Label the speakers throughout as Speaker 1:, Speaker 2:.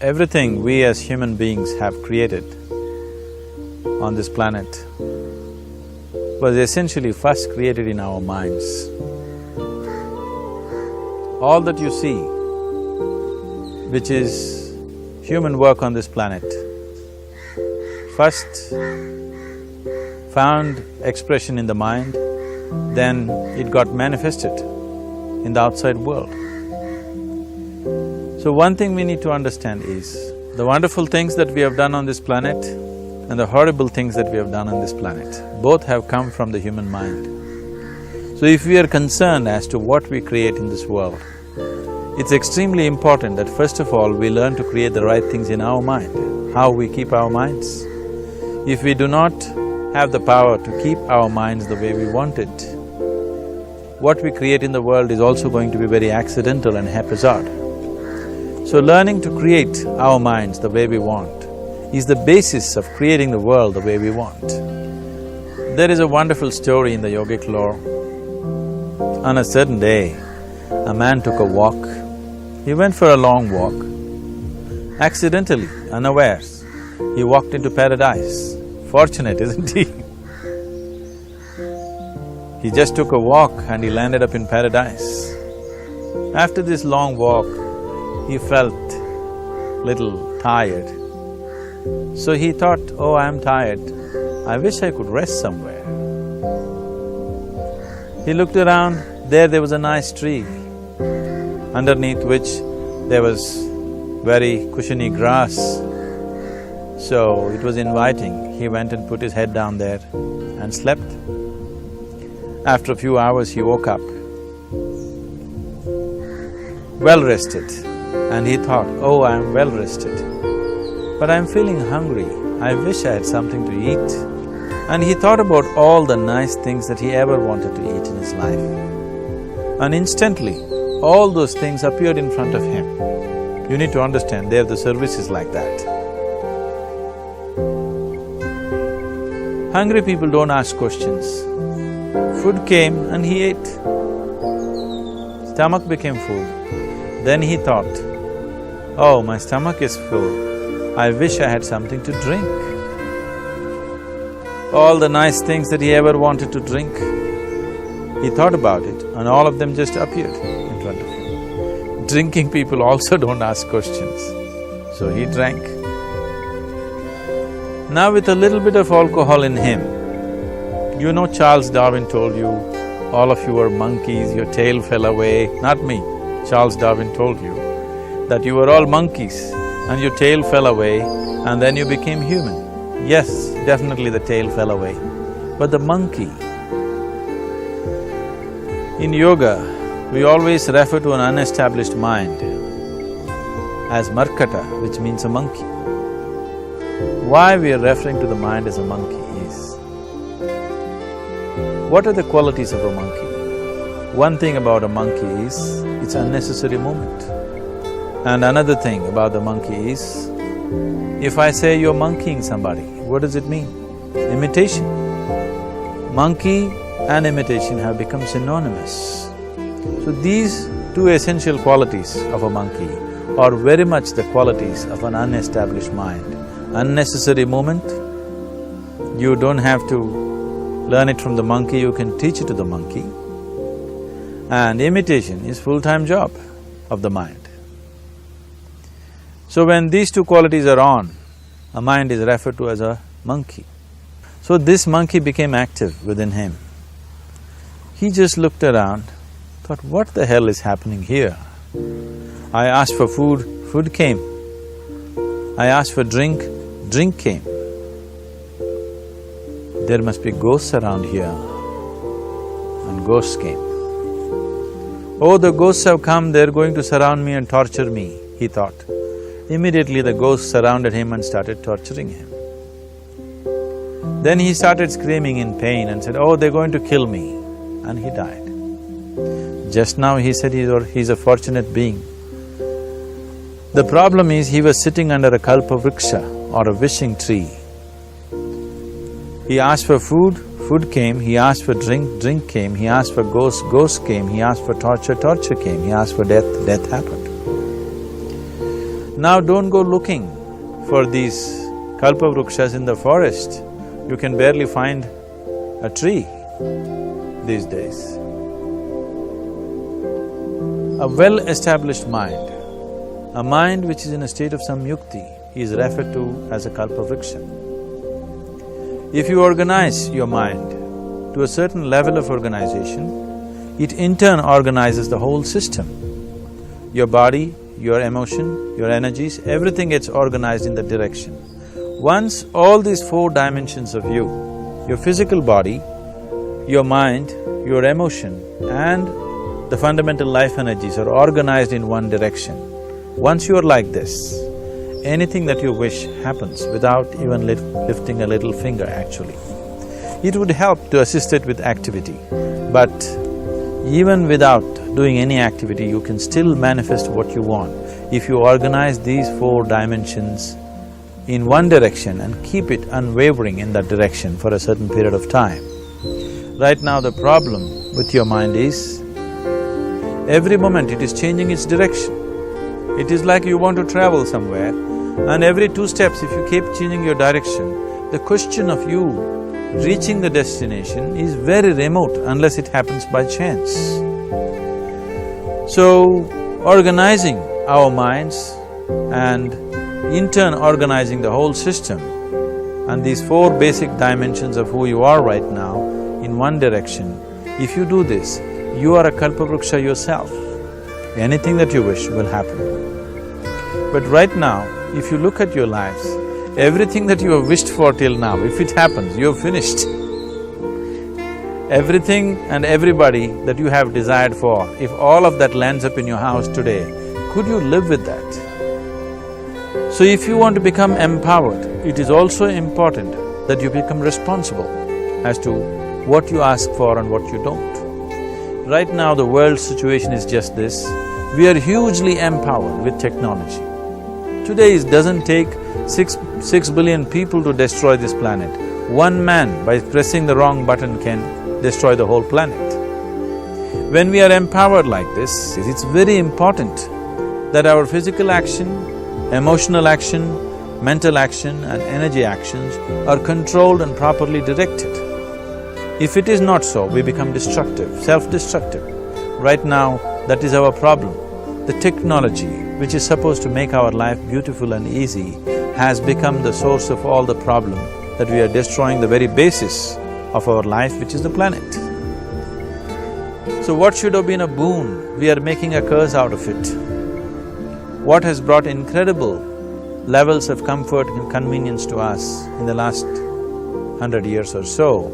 Speaker 1: Everything we as human beings have created on this planet was essentially first created in our minds. All that you see, which is human work on this planet, first found expression in the mind, then it got manifested in the outside world. So one thing we need to understand is, the wonderful things that we have done on this planet and the horrible things that we have done on this planet, both have come from the human mind. So if we are concerned as to what we create in this world, it's extremely important that first of all we learn to create the right things in our mind. How we keep our minds? If we do not have the power to keep our minds the way we want it, what we create in the world is also going to be very accidental and haphazard. So learning to create our minds the way we want is the basis of creating the world the way we want. There is a wonderful story in the yogic lore. On a certain day, a man took a walk. He went for a long walk. Accidentally, unawares, he walked into paradise. Fortunate, isn't he? He just took a walk and he landed up in paradise. After this long walk, he felt little tired. So he thought, oh, I'm tired, I wish I could rest somewhere. He looked around, there was a nice tree, underneath which there was very cushiony grass. So it was inviting. He went and put his head down there and slept. After a few hours, he woke up, well rested, and he thought, oh, I'm well rested, but I'm feeling hungry, I wish I had something to eat. And he thought about all the nice things that he ever wanted to eat in his life. And instantly, all those things appeared in front of him. You need to understand, there the service is like that. Hungry people don't ask questions. Food came and he ate. Stomach became full. Then he thought, oh, my stomach is full, I wish I had something to drink. All the nice things that he ever wanted to drink, he thought about it and all of them just appeared in front of him. Drinking people also don't ask questions, so he drank. Now with a little bit of alcohol in him, you know Charles Darwin told you, all of you are monkeys, your tail fell away. Not me, Charles Darwin told you that you were all monkeys and your tail fell away and then you became human. Yes, definitely the tail fell away, but the monkey… In yoga, we always refer to an unestablished mind as markata, which means a monkey. Why we are referring to the mind as a monkey is, what are the qualities of a monkey? One thing about a monkey is, it's unnecessary movement. And another thing about the monkey is, if I say you're monkeying somebody, what does it mean? Imitation. Monkey and imitation have become synonymous. So these two essential qualities of a monkey are very much the qualities of an unestablished mind. Unnecessary movement, you don't have to learn it from the monkey, you can teach it to the monkey. And imitation is full-time job of the mind. So when these two qualities are on, a mind is referred to as a monkey. So this monkey became active within him. He just looked around, thought, what the hell is happening here? I asked for food, food came. I asked for drink, drink came. There must be ghosts around here, and ghosts came. Oh, the ghosts have come, they're going to surround me and torture me, he thought. Immediately the ghosts surrounded him and started torturing him. Then he started screaming in pain and said, oh, they're going to kill me, and he died. Just now he said he's a fortunate being. The problem is, he was sitting under a kalpa vriksha or a wishing tree. He asked for food, food came. He asked for drink, drink came. He asked for ghost, ghost came. He asked for torture, torture came. He asked for death, death happened. Now don't go looking for these kalpavrukshas in the forest. You can barely find a tree these days. A well-established mind, a mind which is in a state of samyukti, is referred to as a kalpavriksha. If you organize your mind to a certain level of organization, it in turn organizes the whole system. Your body, your emotion, your energies, everything gets organized in that direction. Once all these four dimensions of you, your physical body, your mind, your emotion and the fundamental life energies are organized in one direction. Once you are like this, anything that you wish happens without even lifting a little finger actually. It would help to assist it with activity, but even without doing any activity, you can still manifest what you want if you organize these four dimensions in one direction and keep it unwavering in that direction for a certain period of time. Right now the problem with your mind is, every moment it is changing its direction. It is like you want to travel somewhere and every 2 steps if you keep changing your direction, the question of you reaching the destination is very remote unless it happens by chance. So, organizing our minds and in turn organizing the whole system and these 4 basic dimensions of who you are right now in one direction, if you do this, you are a kalpavruksha yourself. Anything that you wish will happen. But right now, if you look at your lives, everything that you have wished for till now, if it happens, you have finished. Everything and everybody that you have desired for, if all of that lands up in your house today, could you live with that? So if you want to become empowered, it is also important that you become responsible as to what you ask for and what you don't. Right now the world's situation is just this, we are hugely empowered with technology. Today it doesn't take six billion people to destroy this planet. One man by pressing the wrong button can destroy the whole planet. When we are empowered like this, it's very important that our physical action, emotional action, mental action and energy actions are controlled and properly directed. If it is not so, we become destructive, self-destructive. Right now, that is our problem. The technology, which is supposed to make our life beautiful and easy, has become the source of all the problem that we are destroying the very basis of our life, which is the planet. So what should have been a boon, we are making a curse out of it. What has brought incredible levels of comfort and convenience to us in the last 100 years or so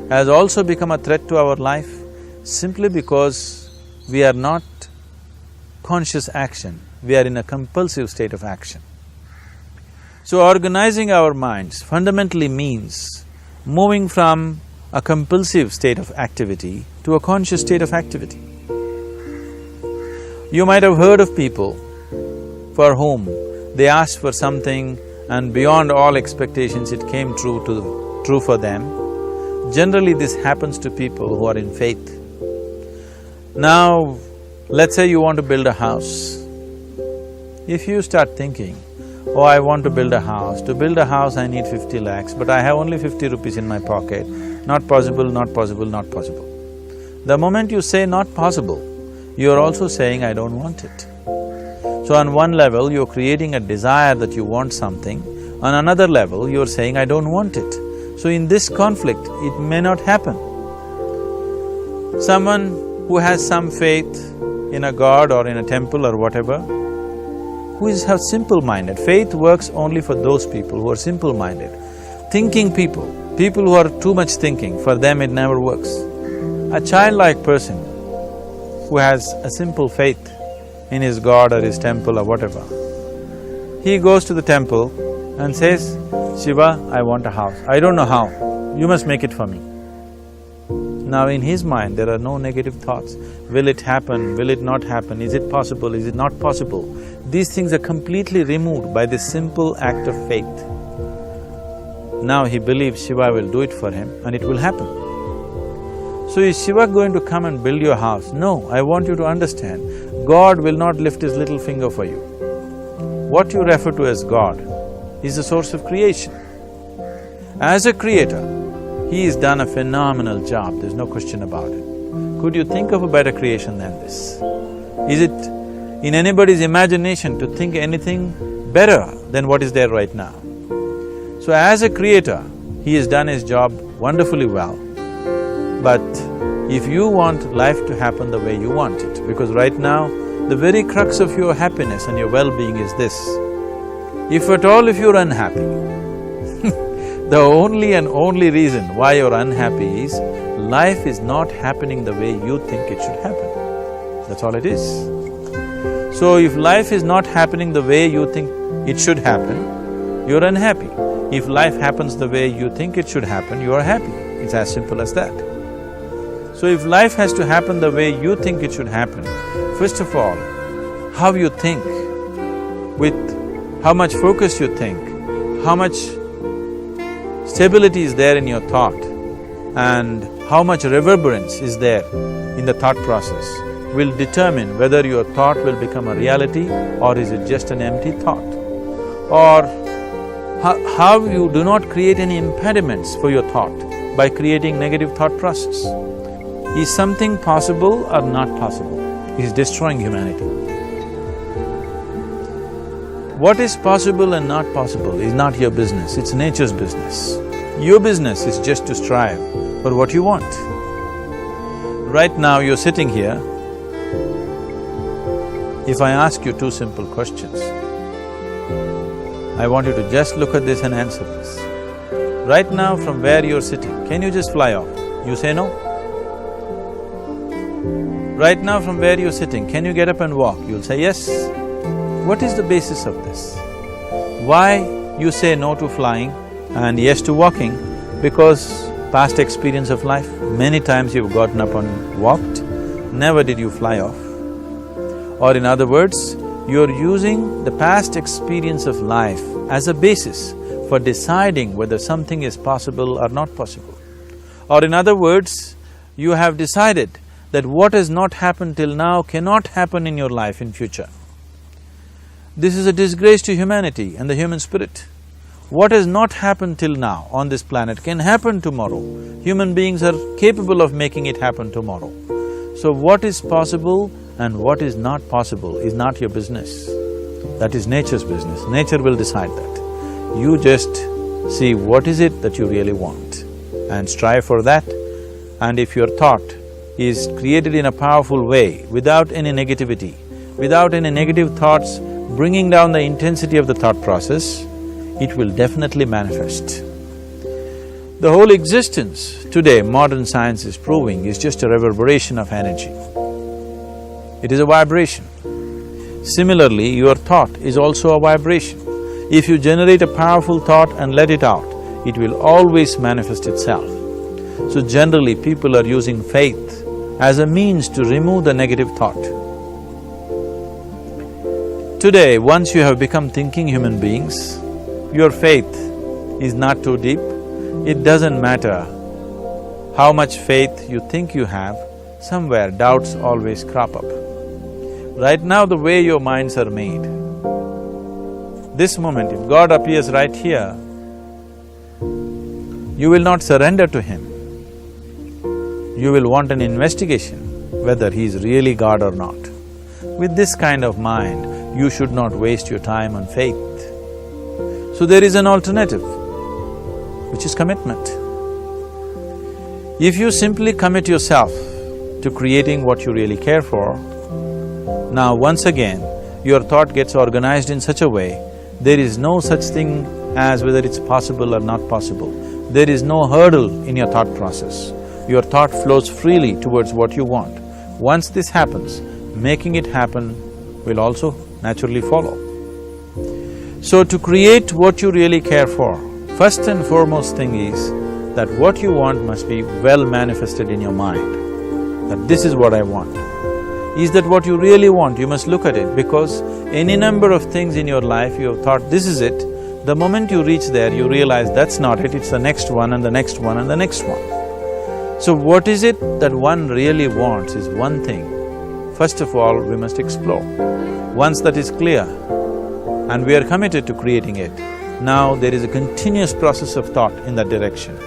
Speaker 1: has also become a threat to our life simply because we are not conscious action, we are in a compulsive state of action. So organizing our minds fundamentally means moving from a compulsive state of activity to a conscious state of activity. You might have heard of people for whom they asked for something and beyond all expectations it came true for them. Generally this happens to people who are in faith. Now, let's say you want to build a house. If you start thinking, oh, I want to build a house. To build a house I need 50 lakhs, but I have only 50 rupees in my pocket. Not possible, not possible, not possible. The moment you say not possible, you are also saying I don't want it. So on one level, you're creating a desire that you want something, on another level, you're saying I don't want it. So in this conflict, it may not happen. Someone who has some faith in a god or in a temple or whatever, who is simple-minded. Faith works only for those people who are simple-minded. Thinking people who are too much thinking, for them it never works. A childlike person who has a simple faith in his god or his temple or whatever, he goes to the temple and says, Shiva, I want a house. I don't know how, you must make it for me. Now in his mind there are no negative thoughts. Will it happen? Will it not happen? Is it possible? Is it not possible? These things are completely removed by this simple act of faith. Now he believes Shiva will do it for him and it will happen. So is Shiva going to come and build your house? No, I want you to understand, God will not lift his little finger for you. what you refer to as God is the source of creation. As a creator, He has done a phenomenal job, there's no question about it. Could you think of a better creation than this? Is it in anybody's imagination to think anything better than what is there right now? So as a creator, He has done His job wonderfully well. But if you want life to happen the way you want it, because right now, the very crux of your happiness and your well-being is this. If at all if you're unhappy, the only and only reason why you're unhappy is life is not happening the way you think it should happen. That's all it is. So if life is not happening the way you think it should happen, you're unhappy. If life happens the way you think it should happen, you are happy. It's as simple as that. So if life has to happen the way you think it should happen, first of all, how you think, with how much focus you think, how much stability is there in your thought, and how much reverberance is there in the thought process will determine whether your thought will become a reality or is it just an empty thought. Or how you do not create any impediments for your thought by creating negative thought process. Is something possible or not possible? Is destroying humanity. What is possible and not possible is not your business, it's nature's business. Your business is just to strive for what you want. Right now you're sitting here. If I ask you two simple questions, I want you to just look at this and answer this. Right now from where you're sitting, can you just fly off? You say no? Right now from where you're sitting, can you get up and walk? You'll say yes. What is the basis of this? Why you say no to flying and yes to walking? Because past experience of life, many times you've gotten up and walked, never did you fly off. Or in other words, you're using the past experience of life as a basis for deciding whether something is possible or not possible. Or in other words, you have decided that what has not happened till now cannot happen in your life in future. This is a disgrace to humanity and the human spirit. What has not happened till now on this planet can happen tomorrow. Human beings are capable of making it happen tomorrow. So what is possible and what is not possible is not your business. That is nature's business. Nature will decide that. You just see what is it that you really want and strive for that. And if your thought is created in a powerful way, without any negativity, without any negative thoughts bringing down the intensity of the thought process, it will definitely manifest. The whole existence today, modern science is proving, is just a reverberation of energy. It is a vibration. Similarly, your thought is also a vibration. If you generate a powerful thought and let it out, it will always manifest itself. So generally, people are using faith as a means to remove the negative thought. Today, once you have become thinking human beings, your faith is not too deep. It doesn't matter how much faith you think you have, somewhere doubts always crop up. Right now, the way your minds are made, this moment, if God appears right here, you will not surrender to Him. You will want an investigation whether He is really God or not. With this kind of mind, you should not waste your time on faith. So there is an alternative, which is commitment. If you simply commit yourself to creating what you really care for, now once again, your thought gets organized in such a way, there is no such thing as whether it's possible or not possible. There is no hurdle in your thought process. Your thought flows freely towards what you want. Once this happens, making it happen will also naturally follow. So to create what you really care for, first and foremost thing is that what you want must be well manifested in your mind, that this is what I want. Is that what you really want? You must look at it, because any number of things in your life you have thought, this is it. The moment you reach there, you realize that's not it, it's the next one and the next one and the next one. So what is it that one really wants is one thing. First of all, we must explore. Once that is clear, and we are committed to creating it. Now there is a continuous process of thought in that direction.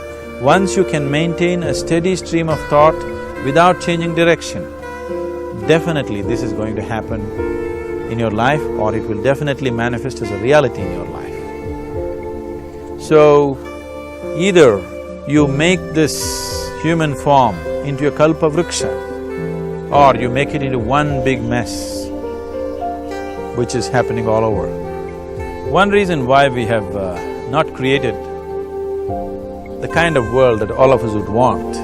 Speaker 1: Once you can maintain a steady stream of thought without changing direction, definitely this is going to happen in your life, or it will definitely manifest as a reality in your life. So, either you make this human form into a kalpa vriksha, or you make it into one big mess, which is happening all over. One reason why we have not created the kind of world that all of us would want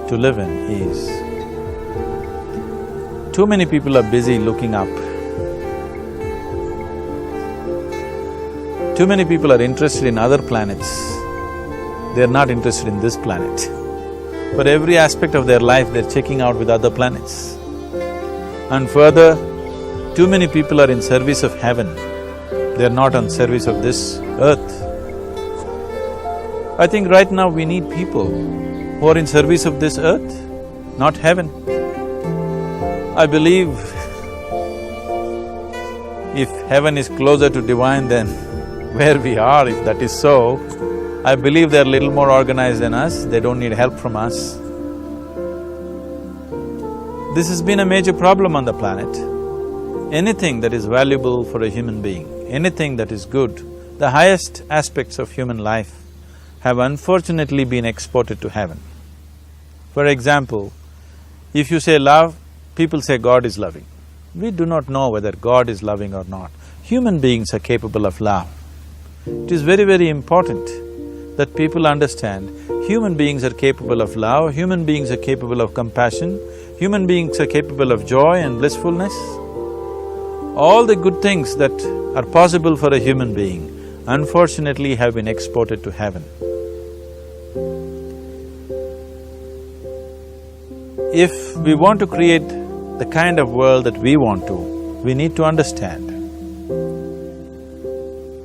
Speaker 1: to live in is too many people are busy looking up. Too many people are interested in other planets. They're not interested in this planet. For every aspect of their life, they're checking out with other planets. And further, too many people are in service of heaven. They're not on service of this earth. I think right now we need people who are in service of this earth, not heaven. I believe if heaven is closer to divine than where we are, if that is so, I believe they're a little more organized than us, they don't need help from us. This has been a major problem on the planet. Anything that is valuable for a human being, anything that is good, the highest aspects of human life have unfortunately been exported to heaven. For example, if you say love, people say God is loving. We do not know whether God is loving or not. Human beings are capable of love. It is very, very important that people understand human beings are capable of love, human beings are capable of compassion, human beings are capable of joy and blissfulness. All the good things that are possible for a human being, unfortunately have been exported to heaven. If we want to create the kind of world that we want to, we need to understand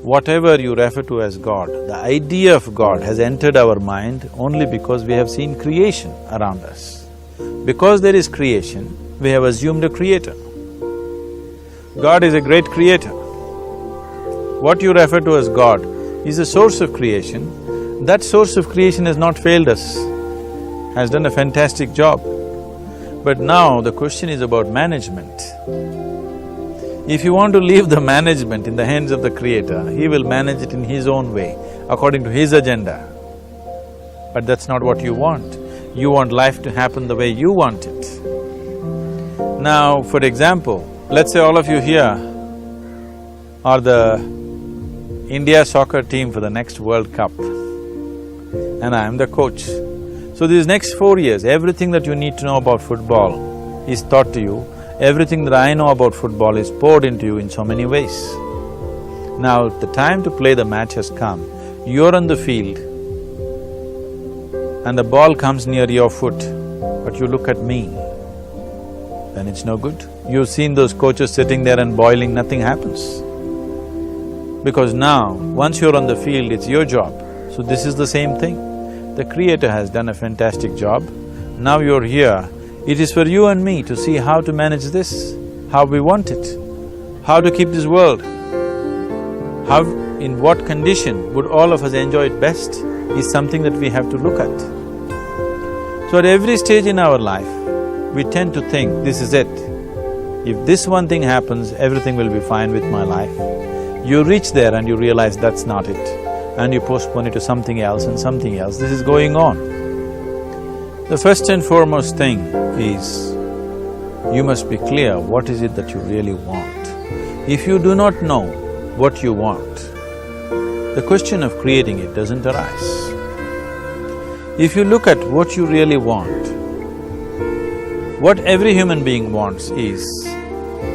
Speaker 1: whatever you refer to as God, the idea of God has entered our mind only because we have seen creation around us. Because there is creation, we have assumed a creator. God is a great creator. What you refer to as God is a source of creation. That source of creation has not failed us, has done a fantastic job. But now the question is about management. If you want to leave the management in the hands of the Creator, He will manage it in His own way, according to His agenda. But that's not what you want. You want life to happen the way you want it. Now, for example, let's say all of you here are the India soccer team for the next World Cup, and I am the coach. So these next 4 years, everything that you need to know about football is taught to you. Everything that I know about football is poured into you in so many ways. Now, the time to play the match has come. You're on the field and the ball comes near your foot, but you look at me, then it's no good. You've seen those coaches sitting there and boiling, nothing happens. Because now, once you're on the field, it's your job. So this is the same thing. The Creator has done a fantastic job. Now you're here. It is for you and me to see how to manage this, how we want it, how to keep this world, how… in what condition would all of us enjoy it best is something that we have to look at. So at every stage in our life, we tend to think, this is it. If this one thing happens, everything will be fine with my life. You reach there and you realize that's not it, and you postpone it to something else and something else. This is going on. The first and foremost thing is, you must be clear what is it that you really want. If you do not know what you want, the question of creating it doesn't arise. If you look at what you really want, what every human being wants is,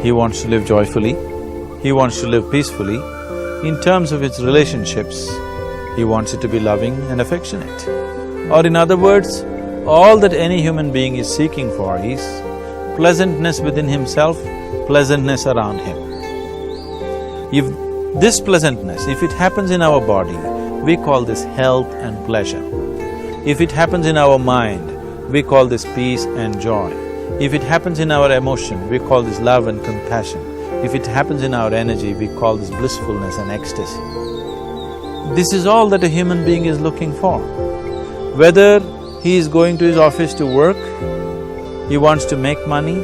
Speaker 1: he wants to live joyfully, he wants to live peacefully. In terms of its relationships, he wants it to be loving and affectionate. Or in other words, all that any human being is seeking for is pleasantness within himself, pleasantness around him. If this pleasantness, if it happens in our body, we call this health and pleasure. If it happens in our mind, we call this peace and joy. If it happens in our emotion, we call this love and compassion. if it happens in our energy, we call this blissfulness and ecstasy. This is all that a human being is looking for. Whether he is going to his office to work, he wants to make money,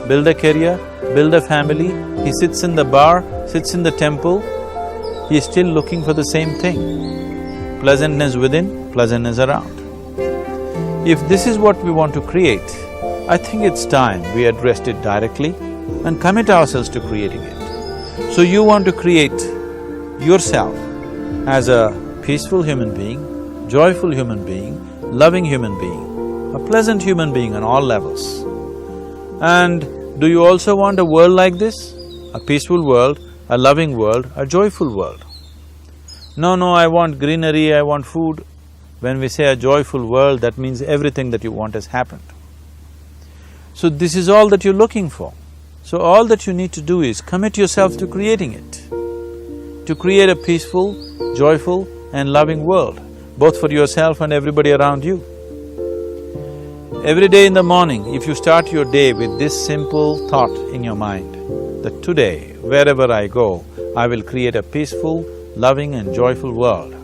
Speaker 1: build a career, build a family, he sits in the bar, sits in the temple, he is still looking for the same thing. Pleasantness within, pleasantness around. If this is what we want to create, I think it's time we addressed it directly and commit ourselves to creating it. So you want to create yourself as a peaceful human being, joyful human being, loving human being, a pleasant human being on all levels. And do you also want a world like this? A peaceful world, a loving world, a joyful world? No, I want greenery, I want food. When we say a joyful world, that means everything that you want has happened. So this is all that you're looking for. So all that you need to do is commit yourself to creating it, to create a peaceful, joyful and loving world, both for yourself and everybody around you. Every day in the morning, if you start your day with this simple thought in your mind, that today, wherever I go, I will create a peaceful, loving and joyful world.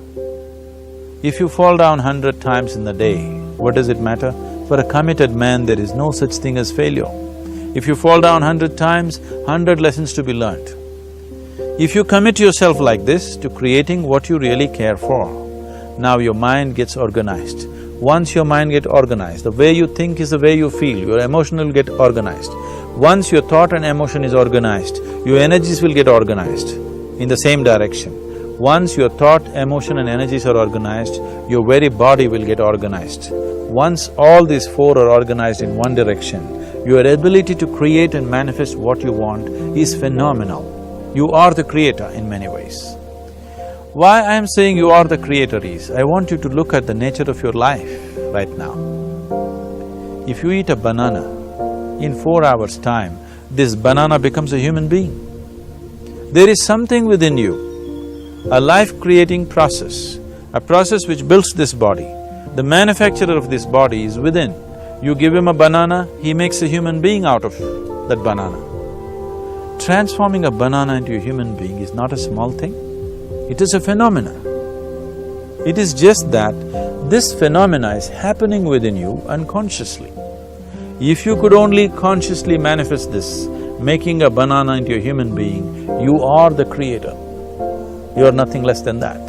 Speaker 1: If you fall down 100 times in the day, what does it matter? For a committed man, there is no such thing as failure. If you fall down 100 times, 100 lessons to be learnt. If you commit yourself like this to creating what you really care for, now your mind gets organized. Once your mind gets organized, the way you think is the way you feel, your emotion will get organized. Once your thought and emotion is organized, your energies will get organized in the same direction. Once your thought, emotion and energies are organized, your very body will get organized. Once all these four are organized in one direction, your ability to create and manifest what you want is phenomenal. You are the creator in many ways. Why I am saying you are the creator is, I want you to look at the nature of your life right now. If you eat a banana, in 4 hours' time, this banana becomes a human being. There is something within you, a life-creating process, a process which builds this body. The manufacturer of this body is within. You give him a banana, he makes a human being out of that banana. Transforming a banana into a human being is not a small thing, it is a phenomena. It is just that this phenomena is happening within you unconsciously. If you could only consciously manifest this, making a banana into a human being, you are the creator. You are nothing less than that.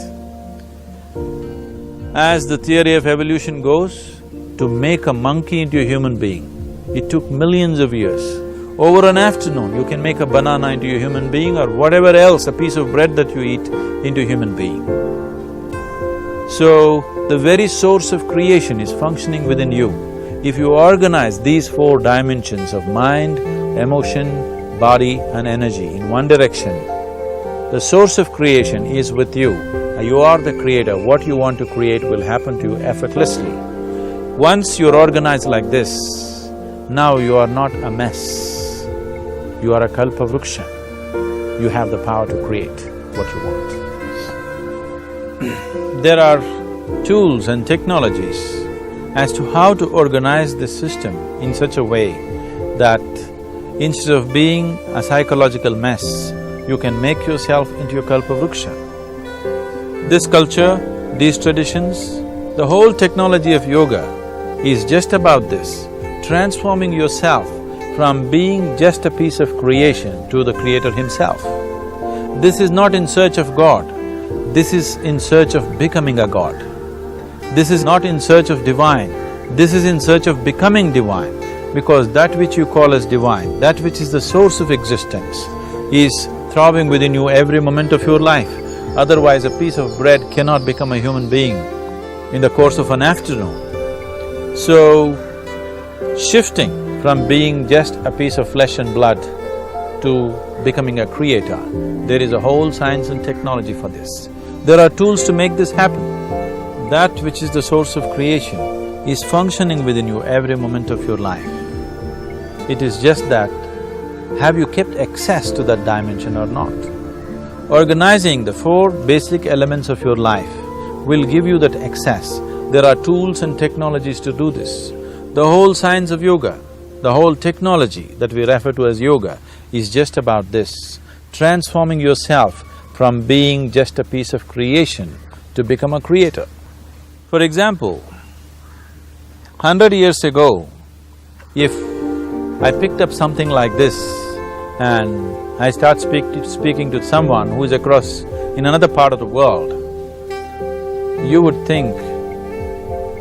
Speaker 1: As the theory of evolution goes, to make a monkey into a human being, it took millions of years. Over an afternoon, you can make a banana into a human being or whatever else, a piece of bread that you eat, into a human being. So, the very source of creation is functioning within you. If you organize these four dimensions of mind, emotion, body and energy in one direction, the source of creation is with you. You are the creator. What you want to create will happen to you effortlessly. Once you're organized like this, now you are not a mess. You are a kalpa vriksha. You have the power to create what you want. There are tools and technologies as to how to organize this system in such a way that instead of being a psychological mess, you can make yourself into a kalpa vriksha. This culture, these traditions, the whole technology of yoga is just about this, transforming yourself from being just a piece of creation to the creator himself. This is not in search of God, this is in search of becoming a God. This is not in search of divine, this is in search of becoming divine, because that which you call as divine, that which is the source of existence, is throbbing within you every moment of your life. Otherwise, a piece of bread cannot become a human being in the course of an afternoon. So, shifting from being just a piece of flesh and blood to becoming a creator, there is a whole science and technology for this. There are tools to make this happen. That which is the source of creation is functioning within you every moment of your life. It is just that, have you kept access to that dimension or not? Organizing the four basic elements of your life will give you that access. There are tools and technologies to do this. The whole science of yoga, the whole technology that we refer to as yoga, is just about this, transforming yourself from being just a piece of creation to become a creator. For example, 100 years ago, if I picked up something like this and I start speaking to someone who is across in another part of the world, you would think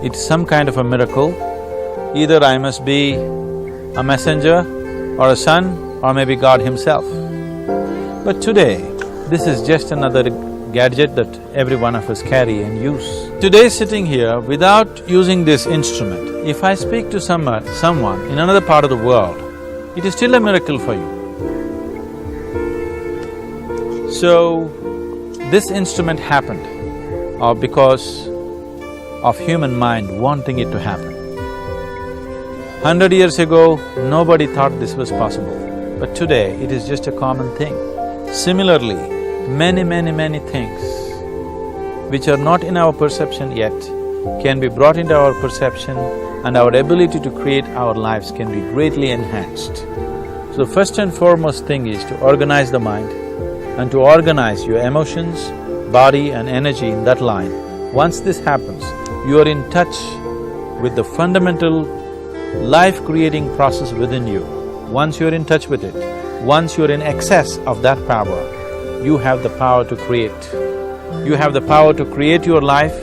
Speaker 1: it's some kind of a miracle. Either I must be a messenger or a son or maybe God himself. But today, this is just another gadget that every one of us carry and use. Today sitting here, without using this instrument, if I speak to someone in another part of the world, it is still a miracle for you. So, this instrument happened because of human mind wanting it to happen. 100 years ago, nobody thought this was possible, but today it is just a common thing. Similarly, many things which are not in our perception yet can be brought into our perception, and our ability to create our lives can be greatly enhanced. So first and foremost thing is to organize the mind and to organize your emotions, body and energy in that line. Once this happens, you are in touch with the fundamental life-creating process within you. Once you're in touch with it, once you're in excess of that power, you have the power to create. You have the power to create your life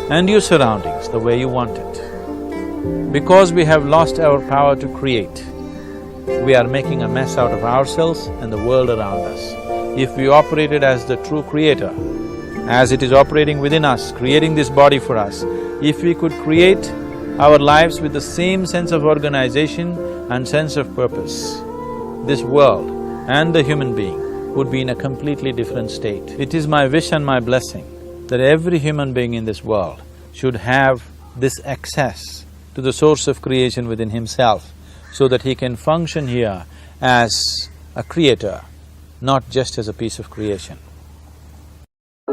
Speaker 1: and your surroundings the way you want it. Because we have lost our power to create, we are making a mess out of ourselves and the world around us. If we operated as the true creator, as it is operating within us, creating this body for us, if we could create our lives with the same sense of organization and sense of purpose, this world and the human being would be in a completely different state. It is my wish and my blessing that every human being in this world should have this access to the source of creation within himself, so that he can function here as a creator, not just as a piece of creation.